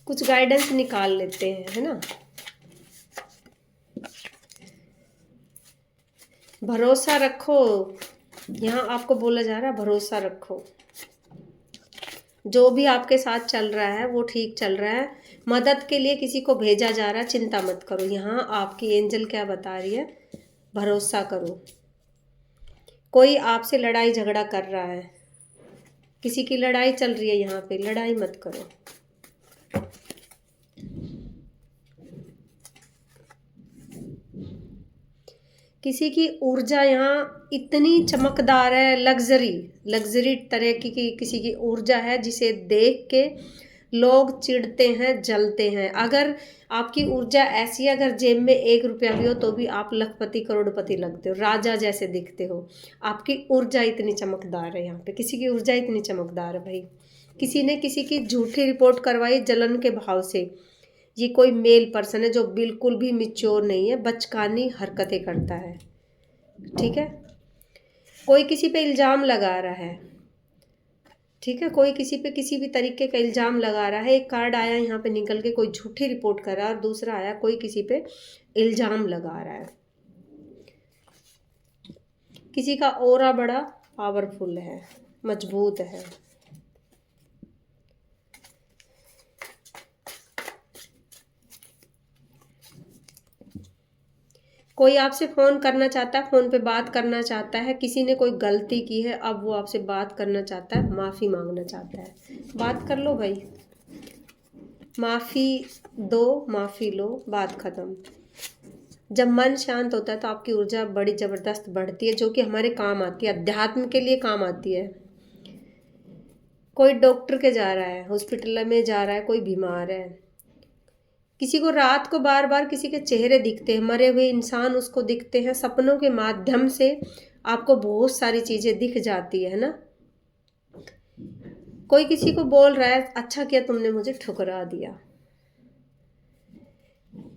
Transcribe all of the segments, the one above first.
कुछ गाइडेंस निकाल लेते हैं, है ना। भरोसा रखो, यहाँ आपको बोला जा रहा है भरोसा रखो। जो भी आपके साथ चल रहा है वो ठीक चल रहा है। मदद के लिए किसी को भेजा जा रहा है, चिंता मत करो। यहाँ आपकी एंजल क्या बता रही है, भरोसा करो। कोई आपसे लड़ाई झगड़ा कर रहा है, किसी की लड़ाई चल रही है, यहाँ पे लड़ाई मत करो। किसी की ऊर्जा यहाँ इतनी चमकदार है, लग्जरी लग्जरी तरह की किसी की ऊर्जा है, जिसे देख के लोग चिढ़ते हैं, जलते हैं। अगर आपकी ऊर्जा ऐसी है, अगर जेब में 1 रुपया भी हो तो भी आप लखपति करोड़पति लगते हो, राजा जैसे दिखते हो। आपकी ऊर्जा इतनी चमकदार है, यहाँ पे किसी की ऊर्जा इतनी चमकदार है भाई। किसी ने किसी की झूठी रिपोर्ट करवाई जलन के भाव से। ये कोई मेल पर्सन है जो बिल्कुल भी मिच्योर नहीं है, बचकानी हरकतें करता है, ठीक है। कोई किसी पे इल्ज़ाम लगा रहा है, ठीक है। कोई किसी पे किसी भी तरीके का इल्ज़ाम लगा रहा है। एक कार्ड आया यहाँ पे निकल के, कोई झूठी रिपोर्ट कर रहा है, और दूसरा आया कोई किसी पे इल्ज़ाम लगा रहा है। किसी का ऑरा बड़ा पावरफुल है, मजबूत है। कोई आपसे फ़ोन करना चाहता है, फ़ोन पे बात करना चाहता है। किसी ने कोई गलती की है, अब वो आपसे बात करना चाहता है, माफ़ी मांगना चाहता है। बात कर लो भाई, माफ़ी दो, माफ़ी लो, बात ख़त्म। जब मन शांत होता है तो आपकी ऊर्जा बड़ी ज़बरदस्त बढ़ती है, जो कि हमारे काम आती है, अध्यात्म के लिए काम आती है। कोई डॉक्टर के जा रहा है, हॉस्पिटल में जा रहा है, कोई बीमार है। किसी को रात को बार बार किसी के चेहरे दिखते हैं, मरे हुए इंसान उसको दिखते हैं, सपनों के माध्यम से आपको बहुत सारी चीज़ें दिख जाती है ना। कोई किसी को बोल रहा है, अच्छा किया तुमने मुझे ठुकरा दिया।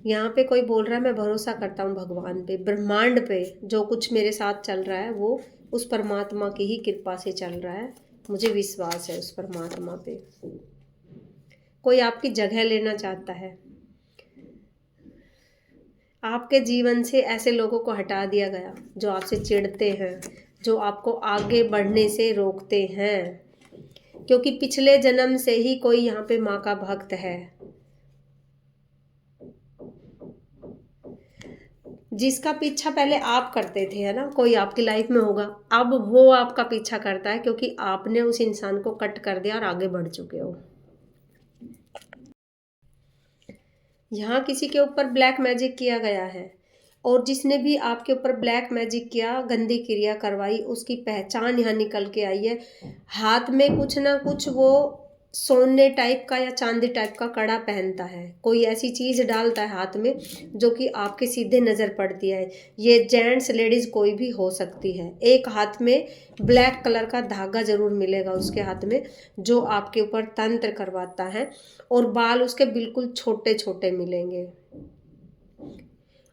यहाँ पे कोई बोल रहा है, मैं भरोसा करता हूँ भगवान पे, ब्रह्मांड पे। जो कुछ मेरे साथ चल रहा है वो उस परमात्मा की ही कृपा से चल रहा है, मुझे विश्वास है उस परमात्मा पे। कोई आपकी जगह लेना चाहता है। आपके जीवन से ऐसे लोगों को हटा दिया गया जो आपसे चिढ़ते हैं, जो आपको आगे बढ़ने से रोकते हैं, क्योंकि पिछले जन्म से ही कोई यहाँ पे माँ का भक्त है। जिसका पीछा पहले आप करते थे, है ना, कोई आपकी लाइफ में होगा, अब वो आपका पीछा करता है, क्योंकि आपने उस इंसान को कट कर दिया और आगे बढ़ चुके हो। यहाँ किसी के ऊपर ब्लैक मैजिक किया गया है, और जिसने भी आपके ऊपर ब्लैक मैजिक किया, गंदी क्रिया करवाई, उसकी पहचान यहाँ निकल के आई है। हाथ में कुछ ना कुछ वो सोने टाइप का या चांदी टाइप का कड़ा पहनता है, कोई ऐसी चीज़ डालता है हाथ में जो कि आपके सीधे नज़र पड़ती है। ये जेंट्स लेडीज़ कोई भी हो सकती है। एक हाथ में ब्लैक कलर का धागा ज़रूर मिलेगा उसके हाथ में, जो आपके ऊपर तंत्र करवाता है, और बाल उसके बिल्कुल छोटे छोटे मिलेंगे,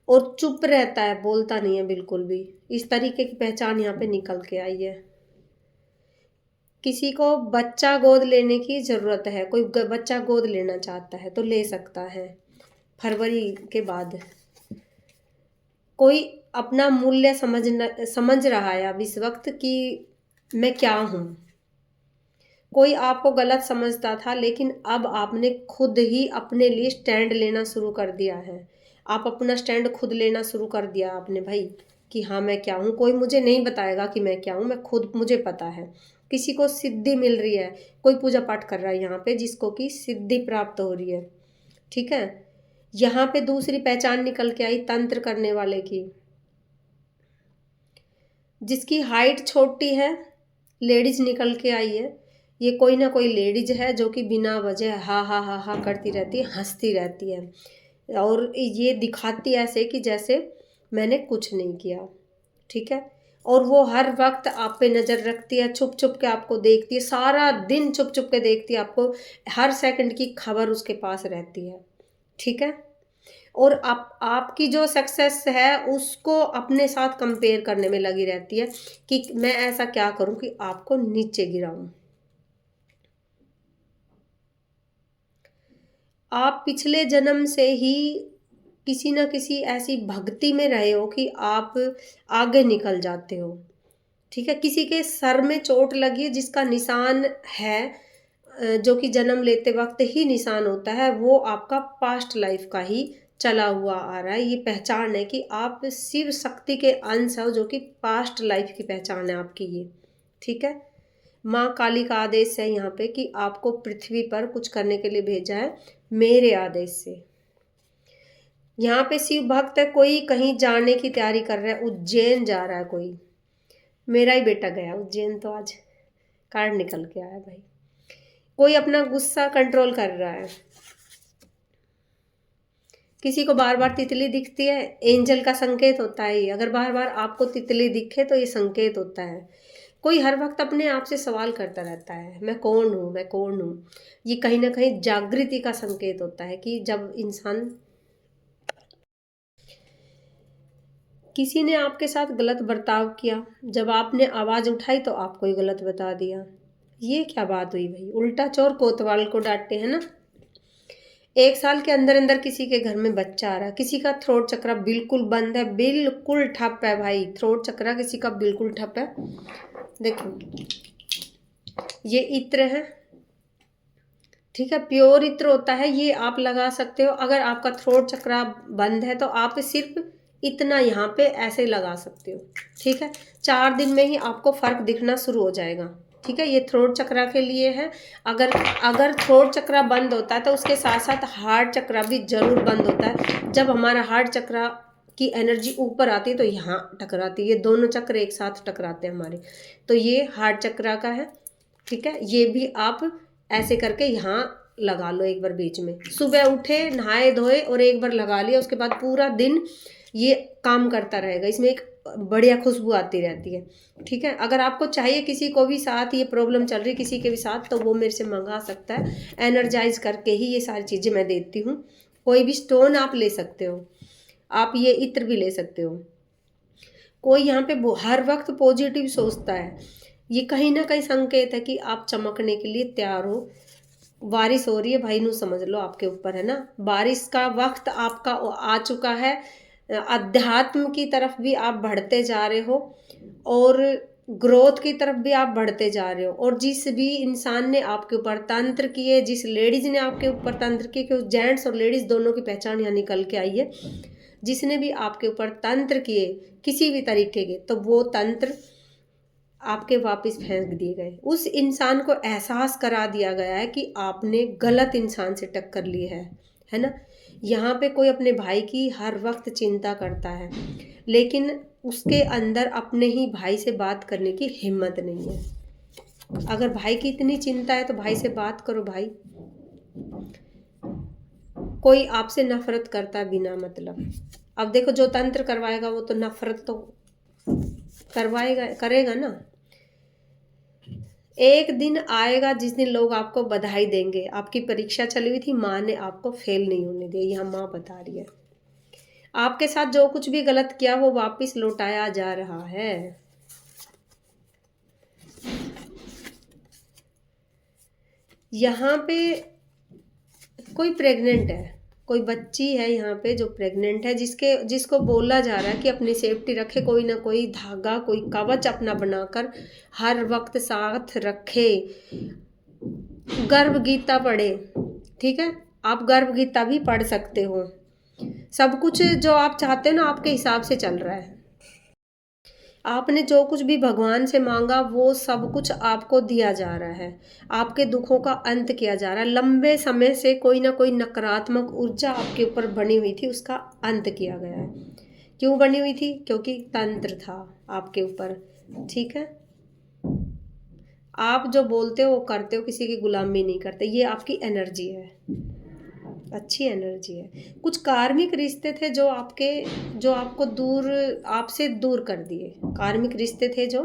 और चुप रहता है, बोलता नहीं है बिल्कुल भी। इस तरीके की पहचान यहाँ पे निकल के आई है। किसी को बच्चा गोद लेने की ज़रूरत है, कोई बच्चा गोद लेना चाहता है तो ले सकता है फरवरी के बाद। कोई अपना मूल्य समझ रहा है अब इस वक्त कि मैं क्या हूँ। कोई आपको गलत समझता था, लेकिन अब आपने खुद ही अपने लिए स्टैंड लेना शुरू कर दिया है। आप अपना स्टैंड खुद लेना शुरू कर दिया आपने भाई, कि हाँ मैं क्या हूँ, कोई मुझे नहीं बताएगा कि मैं क्या हूँ, मैं खुद, मुझे पता है। किसी को सिद्धि मिल रही है, कोई पूजा पाठ कर रहा है यहाँ पे, जिसको कि सिद्धि प्राप्त हो रही है, ठीक है। यहाँ पे दूसरी पहचान निकल के आई तंत्र करने वाले की। जिसकी हाइट छोटी है, लेडीज निकल के आई है। ये कोई ना कोई लेडीज है जो कि बिना वजह हा हा हा हा करती रहती है, हंसती रहती है, और ये दिखाती ऐसे कि जैसे मैंने कुछ नहीं किया, ठीक है। और वो हर वक्त आप पे नज़र रखती है, छुप छुप के आपको देखती है, सारा दिन छुप छुप के देखती है आपको, हर सेकंड की खबर उसके पास रहती है, ठीक है। और आपकी जो सक्सेस है उसको अपने साथ कंपेयर करने में लगी रहती है कि मैं ऐसा क्या करूं कि आपको नीचे गिराऊं। आप पिछले जन्म से ही किसी न किसी ऐसी भक्ति में रहे हो कि आप आगे निकल जाते हो। ठीक है, किसी के सर में चोट लगी है जिसका निशान है, जो कि जन्म लेते वक्त ही निशान होता है, वो आपका पास्ट लाइफ का ही चला हुआ आ रहा है। ये पहचान है कि आप शिव शक्ति के अंश हो, जो कि पास्ट लाइफ की पहचान है आपकी ये। ठीक है, माँ काली का आदेश है यहाँ पे कि आपको पृथ्वी पर कुछ करने के लिए भेजा है मेरे आदेश से। यहाँ पे शिव भक्त है, कोई कहीं जाने की तैयारी कर रहा है, उज्जैन जा रहा है कोई। मेरा ही बेटा गया उज्जैन, तो आज कार्ड निकल के आया भाई। कोई अपना गुस्सा कंट्रोल कर रहा है। किसी को बार बार तितली दिखती है, एंजल का संकेत होता है ये। अगर बार बार आपको तितली दिखे तो ये संकेत होता है। कोई हर वक्त अपने आप से सवाल करता रहता है, मैं कौन हूँ, मैं कौन हूँ। ये कहीं ना कहीं जागृति का संकेत होता है कि जब इंसान, किसी ने आपके साथ गलत बर्ताव किया, जब आपने आवाज़ उठाई तो आपको ही गलत बता दिया। ये क्या बात हुई भाई, उल्टा चोर कोतवाल को डांटते हैं ना। 1 साल के अंदर अंदर किसी के घर में बच्चा आ रहा है, किसी का थ्रोट चक्रा बिल्कुल बंद है, बिल्कुल ठप है भाई। थ्रोट चक्रा किसी का बिल्कुल ठप है। देखो ये इत्र है, ठीक है, प्योर इत्र होता है, ये आप लगा सकते हो। अगर आपका थ्रोट चक्रा बंद है तो आप सिर्फ इतना यहाँ पे ऐसे लगा सकते हो। ठीक है, 4 दिन में ही आपको फर्क दिखना शुरू हो जाएगा। ठीक है, ये थ्रोट चक्रा के लिए है। अगर थ्रोट चक्रा बंद होता है तो उसके साथ साथ हार्ट चक्रा भी जरूर बंद होता है। जब हमारा हार्ट चक्रा की एनर्जी ऊपर आती है तो यहाँ टकराती है, ये दोनों चक्र एक साथ टकराते हैं हमारे, तो ये हार्ट चक्रा का है। ठीक है, ये भी आप ऐसे करके यहाँ लगा लो एक बार बीच में। सुबह उठे, नहाए धोए और एक बार लगा लिया, उसके बाद पूरा दिन ये काम करता रहेगा। इसमें एक बढ़िया खुशबू आती रहती है। ठीक है, अगर आपको चाहिए किसी को भी साथ ये प्रॉब्लम चल रही है किसी के भी साथ, तो वो मेरे से मंगा सकता है। एनर्जाइज करके ही ये सारी चीज़ें मैं देती हूँ। कोई भी स्टोन आप ले सकते हो, आप ये इत्र भी ले सकते हो। कोई यहाँ पे हर वक्त पॉजिटिव सोचता है, ये कहीं ना कहीं संकेत है कि आप चमकने के लिए तैयार हो। बारिश हो रही है भाई, नू समझ लो आपके ऊपर है ना, बारिश का वक्त आपका आ चुका है। अध्यात्म की तरफ भी आप बढ़ते जा रहे हो और ग्रोथ की तरफ भी आप बढ़ते जा रहे हो। और जिस भी इंसान ने आपके ऊपर तंत्र किए, जिस लेडीज ने आपके ऊपर तंत्र किए, क्योंकि जेंट्स और लेडीज दोनों की पहचान यहाँ निकल के आई है, जिसने भी आपके ऊपर तंत्र किए किसी भी तरीके के, तो वो तंत्र आपके वापस फेंक दिए गए। उस इंसान को एहसास करा दिया गया है कि आपने गलत इंसान से टक्कर ली है ना। यहाँ पे कोई अपने भाई की हर वक्त चिंता करता है, लेकिन उसके अंदर अपने ही भाई से बात करने की हिम्मत नहीं है। अगर भाई की इतनी चिंता है तो भाई से बात करो भाई। कोई आपसे नफरत करता है बिना मतलब। अब देखो, जो तंत्र करवाएगा वो तो नफरत तो करवाएगा, करेगा ना। एक दिन आएगा जिस दिन लोग आपको बधाई देंगे। आपकी परीक्षा चली हुई थी, माँ ने आपको फेल नहीं होने दी, यहाँ माँ बता रही है। आपके साथ जो कुछ भी गलत किया वो वापस लौटाया जा रहा है। यहाँ पे कोई प्रेग्नेंट है, कोई बच्ची है यहाँ पे जो प्रेग्नेंट है, जिसको बोला जा रहा है कि अपनी सेफ्टी रखे, कोई ना कोई धागा, कोई कवच अपना बनाकर हर वक्त साथ रखे। गर्भ गीता पढ़े, ठीक है, आप गर्भ गीता भी पढ़ सकते हो। सब कुछ जो आप चाहते हो ना आपके हिसाब से चल रहा है। आपने जो कुछ भी भगवान से मांगा वो सब कुछ आपको दिया जा रहा है। आपके दुखों का अंत किया जा रहा है। लंबे समय से कोई ना कोई नकारात्मक ऊर्जा आपके ऊपर बनी हुई थी, उसका अंत किया गया है। क्यों बनी हुई थी? क्योंकि तंत्र था आपके ऊपर। ठीक है, आप जो बोलते हो वो करते हो, किसी की गुलामी नहीं करते। ये आपकी एनर्जी है, अच्छी एनर्जी है। कुछ कार्मिक रिश्ते थे जो आपको आपसे दूर कर दिए। कार्मिक रिश्ते थे जो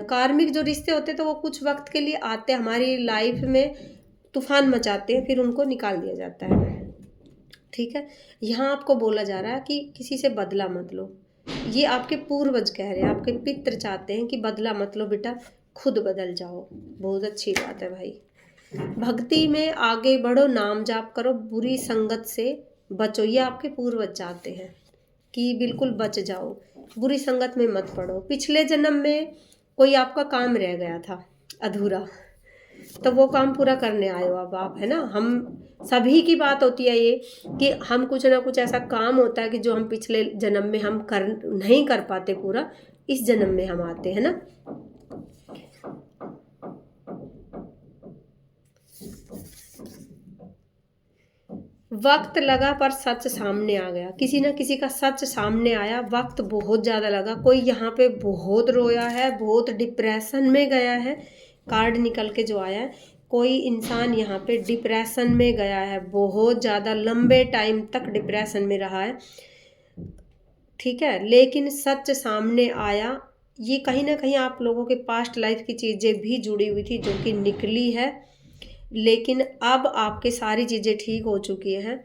कार्मिक जो रिश्ते होते तो वो कुछ वक्त के लिए आते, हमारी लाइफ में तूफान मचाते हैं, फिर उनको निकाल दिया जाता है। ठीक है, यहाँ आपको बोला जा रहा है कि किसी से बदला मत लो। ये आपके पूर्वज कह रहे हैं, आपके पितृ चाहते हैं कि बदला मत लो बेटा, खुद बदल जाओ। बहुत अच्छी बात है भाई। भक्ति में आगे बढ़ो, नाम जाप करो, बुरी संगत से बचो। ये आपके पूर्वज चाहते हैं कि बिल्कुल बच जाओ, बुरी संगत में मत पड़ो। पिछले जन्म में कोई आपका काम रह गया था अधूरा, तो वो काम पूरा करने आए हो अब आप, है ना। हम सभी की बात होती है ये कि हम कुछ ना कुछ ऐसा काम होता है कि जो हम पिछले जन्म में हम नहीं कर पाते पूरा, इस जन्म में हम आते हैं ना। वक्त लगा पर सच सामने आ गया, किसी ना किसी का सच सामने आया। वक्त बहुत ज़्यादा लगा, कोई यहाँ पे बहुत रोया है, बहुत डिप्रेशन में गया है। कार्ड निकल के जो आया है, कोई इंसान यहाँ पे डिप्रेशन में गया है, बहुत ज़्यादा लंबे टाइम तक डिप्रेशन में रहा है, ठीक है। लेकिन सच सामने आया। ये कहीं ना कहीं आप लोगों के पास्ट लाइफ की चीज़ें भी जुड़ी हुई थी जो कि निकली है, लेकिन अब आपके सारी चीज़ें ठीक हो चुकी हैं।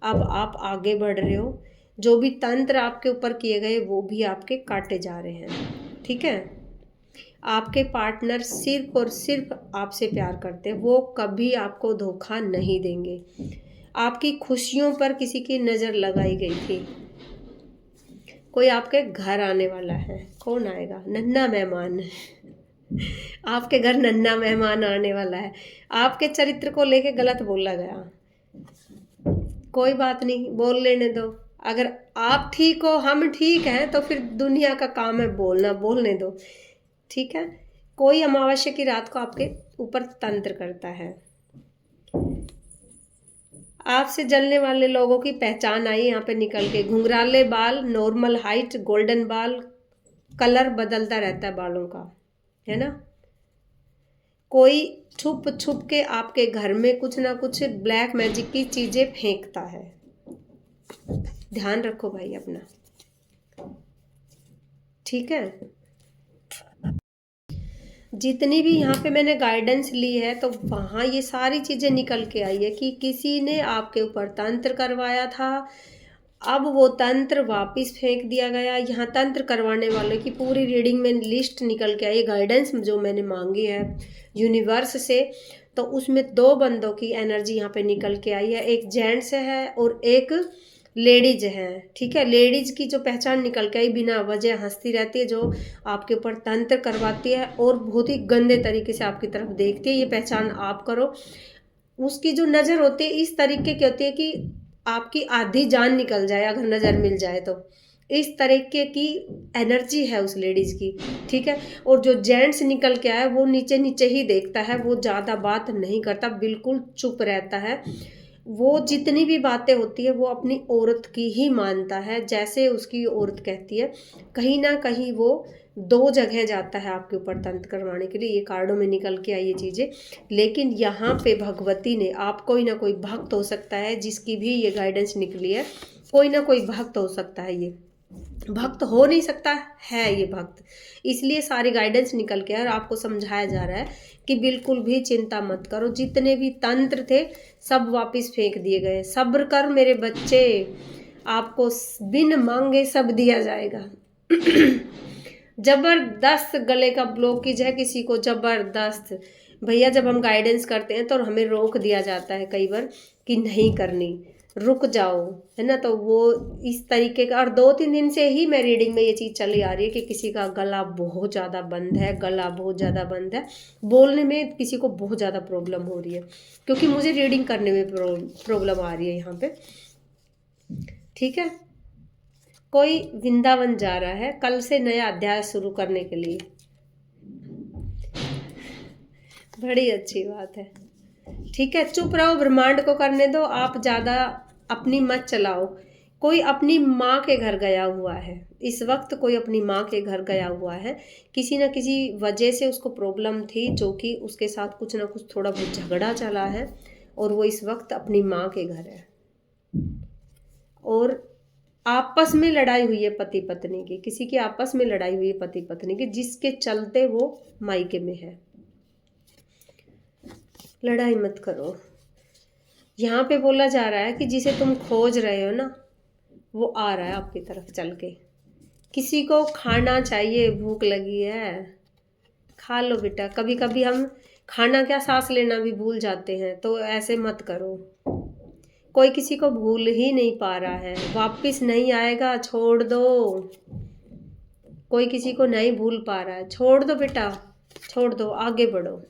अब आप आगे बढ़ रहे हो। जो भी तंत्र आपके ऊपर किए गए वो भी आपके काटे जा रहे हैं, ठीक है। आपके पार्टनर सिर्फ और सिर्फ आपसे प्यार करते हैं, वो कभी आपको धोखा नहीं देंगे। आपकी खुशियों पर किसी की नज़र लगाई गई थी। कोई आपके घर आने वाला है। कौन आएगा? नन्हा मेहमान। आपके घर नन्हा मेहमान आने वाला है। आपके चरित्र को लेके गलत बोला गया, कोई बात नहीं, बोल लेने दो। अगर आप ठीक हो, हम ठीक हैं, तो फिर दुनिया का काम है बोलना, बोलने दो, ठीक है। कोई अमावस्या की रात को आपके ऊपर तंत्र करता है। आपसे जलने वाले लोगों की पहचान आई यहाँ पे निकल के। घुंघराले बाल, नॉर्मल हाइट, गोल्डन बाल, कलर बदलता रहता है बालों का, है ना। कोई छुप छुप के आपके घर में कुछ ना कुछ ब्लैक मैजिक की चीजें फेंकता है। ध्यान रखो भाई अपना, ठीक है। जितनी भी यहाँ पे मैंने गाइडेंस ली है, तो वहाँ ये सारी चीज़ें निकल के आई है कि किसी ने आपके ऊपर तंत्र करवाया था, अब वो तंत्र वापस फेंक दिया गया। यहाँ तंत्र करवाने वाले की पूरी रीडिंग में लिस्ट निकल के आई, गाइडेंस जो मैंने मांगी है यूनिवर्स से, तो उसमें 2 बंदों की एनर्जी यहाँ पे निकल के आई है। एक जेंट्स है और एक लेडीज है, ठीक है। लेडीज की जो पहचान निकल के आई, बिना वजह हंसती रहती है, जो आपके ऊपर तंत्र करवाती है और बहुत ही गंदे तरीके से आपकी तरफ देखती है, ये पहचान आप करो। उसकी जो नज़र होती है इस तरीके की होती है कि आपकी आधी जान निकल जाए अगर नज़र मिल जाए तो, इस तरीके की एनर्जी है उस लेडीज़ की, ठीक है। और जो जेंट्स निकल के आया वो नीचे नीचे ही देखता है, वो ज़्यादा बात नहीं करता, बिल्कुल चुप रहता है। वो जितनी भी बातें होती है वो अपनी औरत की ही मानता है, जैसे उसकी औरत कहती है। कहीं ना कहीं वो 2 जगह जाता है आपके ऊपर तंत्र करवाने के लिए, ये कार्डों में निकल के आई ये चीज़ें। लेकिन यहाँ पे भगवती ने, आप कोई ना कोई भक्त हो सकता है जिसकी भी ये गाइडेंस निकली है, कोई ना कोई भक्त हो सकता है, ये भक्त हो नहीं सकता है ये भक्त, इसलिए सारी गाइडेंस निकल के और आपको समझाया जा रहा है कि बिल्कुल भी चिंता मत करो। जितने भी तंत्र थे सब वापस फेंक दिए गए। सब्र कर मेरे बच्चे, आपको बिन मांगे सब दिया जाएगा। जबरदस्त गले का ब्लॉकेज है किसी को, जबरदस्त भैया। जब हम गाइडेंस करते हैं तो हमें रोक दिया जाता है कई बार कि नहीं करनी, रुक जाओ, है ना। तो वो इस तरीके का, और 2-3 दिन से ही मैं रीडिंग में ये चीज़ चली आ रही है कि किसी का गला बहुत ज़्यादा बंद है, गला बहुत ज़्यादा बंद है, बोलने में किसी को बहुत ज़्यादा प्रॉब्लम हो रही है, क्योंकि मुझे रीडिंग करने में प्रॉब्लम आ रही है यहाँ पे, ठीक है। कोई वृंदावन जा रहा है कल से नया अध्याय शुरू करने के लिए, बड़ी अच्छी बात है, ठीक है। चुप रहो, ब्रह्मांड को करने दो, आप ज़्यादा अपनी मत चलाओ। कोई अपनी माँ के घर गया हुआ है इस वक्त, कोई अपनी माँ के घर गया हुआ है, किसी न किसी वजह से उसको प्रॉब्लम थी, जो कि उसके साथ कुछ ना कुछ थोड़ा बहुत झगड़ा चला है, और वो इस वक्त अपनी माँ के घर है। और आपस में लड़ाई हुई है पति पत्नी की, किसी की आपस में लड़ाई हुई है पति पत्नी की, जिसके चलते वो मायके में है। लड़ाई मत करो। यहाँ पे बोला जा रहा है कि जिसे तुम खोज रहे हो ना, वो आ रहा है आपकी तरफ चल के। किसी को खाना चाहिए, भूख लगी है, खा लो बेटा। कभी कभी हम खाना क्या सांस लेना भी भूल जाते हैं, तो ऐसे मत करो। कोई किसी को भूल ही नहीं पा रहा है, वापिस नहीं आएगा, छोड़ दो। कोई किसी को नहीं भूल पा रहा है, छोड़ दो बेटा, छोड़ दो, आगे बढ़ो।